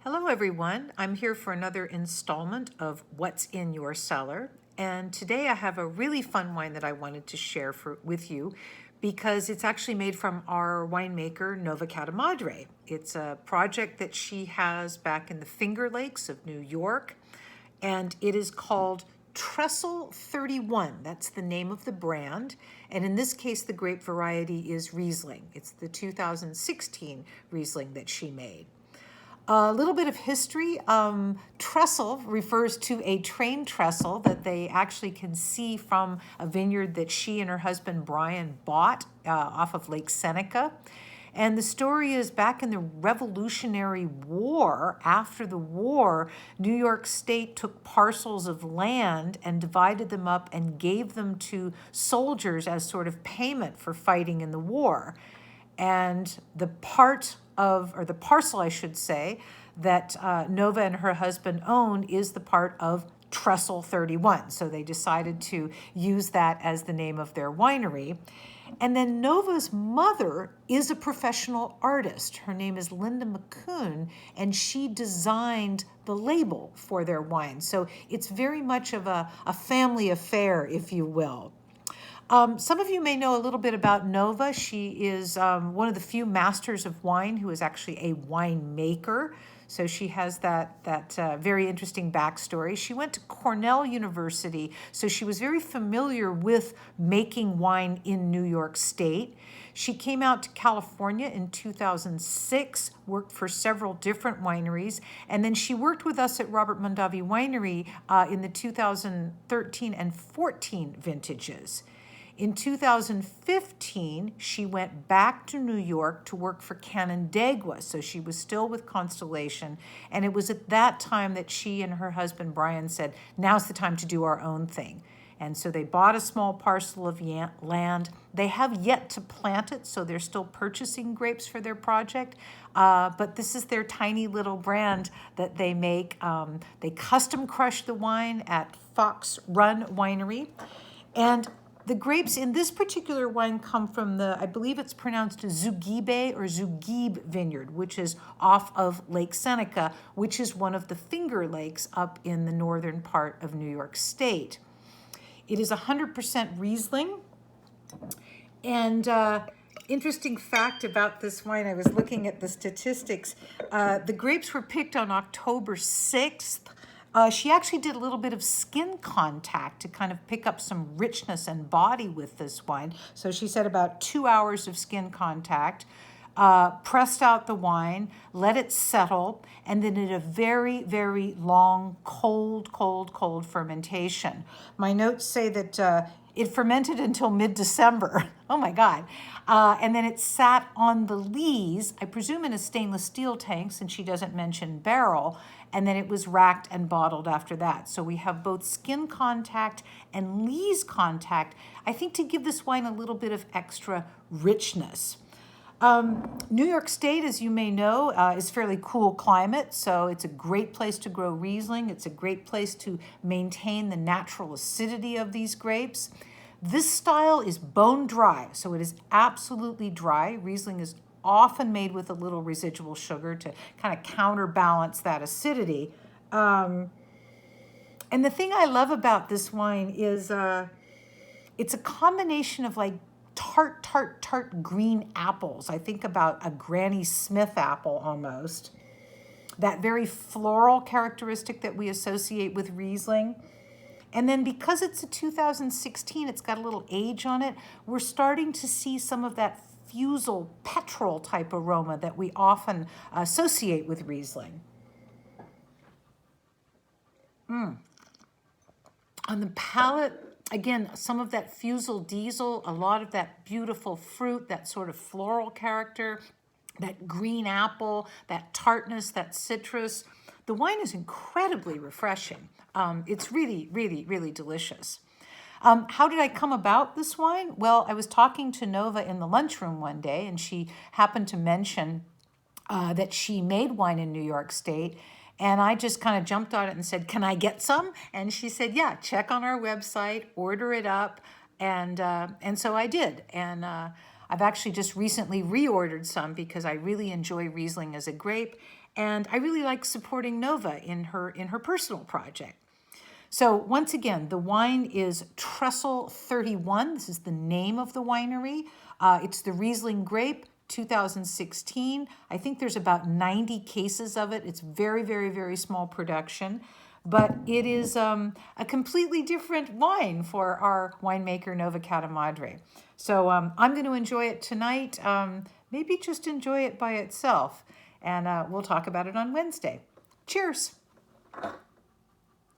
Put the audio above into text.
Hello, everyone. I'm here for another installment of What's in Your Cellar. And today I have a really fun wine that I wanted to share with you because it's actually made from our winemaker, Nova Catamadre. It's a project that she has back in the Finger Lakes of New York, and it is called Trestle 31. That's the name of the brand. And in this case, the grape variety is Riesling. It's the 2016 Riesling that she made. A little bit of history. Trestle refers to a train trestle that they actually can see from a vineyard that she and her husband Brian bought off of Lake Seneca. And the story is back in the Revolutionary War. After the war, New York State took parcels of land and divided them up and gave them to soldiers as sort of payment for fighting in the war. And the parcel, I should say, that Nova and her husband own is the part of Trestle 31. So they decided to use that as the name of their winery. And then Nova's mother is a professional artist. Her name is Linda McCoon, and she designed the label for their wine. So it's very much of a family affair, if you will. Some of you may know a little bit about Nova. She is one of the few masters of wine who is actually a winemaker. So she has that very interesting backstory. She went to Cornell University, so she was very familiar with making wine in New York State. She came out to California in 2006, worked for several different wineries, and then she worked with us at Robert Mondavi Winery in the 2013 and 14 vintages. In 2015, she went back to New York to work for Canandaigua, so she was still with Constellation, and it was at that time that she and her husband Brian said, now's the time to do our own thing. And so they bought a small parcel of land. They have yet to plant it, so they're still purchasing grapes for their project, but this is their tiny little brand that they make. They custom crush the wine at Fox Run Winery, and the grapes in this particular wine come from I believe it's pronounced Zugibe or Zugib vineyard, which is off of Lake Seneca, which is one of the Finger Lakes up in the northern part of New York State. It is 100% Riesling. And interesting fact about this wine, I was looking at the statistics. The grapes were picked on October 6th. She actually did a little bit of skin contact to kind of pick up some richness and body with this wine. So she said about 2 hours of skin contact, pressed out the wine, let it settle, and then did a very, very long, cold fermentation. My notes say that it fermented until mid-December. Oh my God. And then it sat on the lees, I presume in a stainless steel tank, since she doesn't mention barrel, and then it was racked and bottled after that. So we have both skin contact and lees contact, I think, to give this wine a little bit of extra richness. New York State, as you may know, is fairly cool climate, so it's a great place to grow Riesling. It's a great place to maintain the natural acidity of these grapes. This style is bone dry, so it is absolutely dry. Riesling is often made with a little residual sugar to kind of counterbalance that acidity. And the thing I love about this wine is it's a combination of like tart green apples. I think about a Granny Smith apple almost. That very floral characteristic that we associate with Riesling. And then because it's a 2016, it's got a little age on it, we're starting to see some of that fusel petrol type aroma that we often associate with Riesling. On the palate, again, some of that fusel diesel, a lot of that beautiful fruit, that sort of floral character, that green apple, that tartness, that citrus. The wine is incredibly refreshing. It's really, really, really delicious. How did I come about this wine? Well, I was talking to Nova in the lunchroom one day, and she happened to mention that she made wine in New York State. And I just kind of jumped on it and said, can I get some? And she said, yeah, check on our website, order it up. And so I did. And I've actually just recently reordered some because I really enjoy Riesling as a grape, and I really like supporting Nova in her personal project. So once again, the wine is Trestle 31. This is the name of the winery. It's the Riesling grape, 2016. I think there's about 90 cases of it. It's very, very, very small production, but it is a completely different wine for our winemaker, Nova Catamadre. So I'm going to enjoy it tonight. Maybe just enjoy it by itself, and we'll talk about it on Wednesday. Cheers.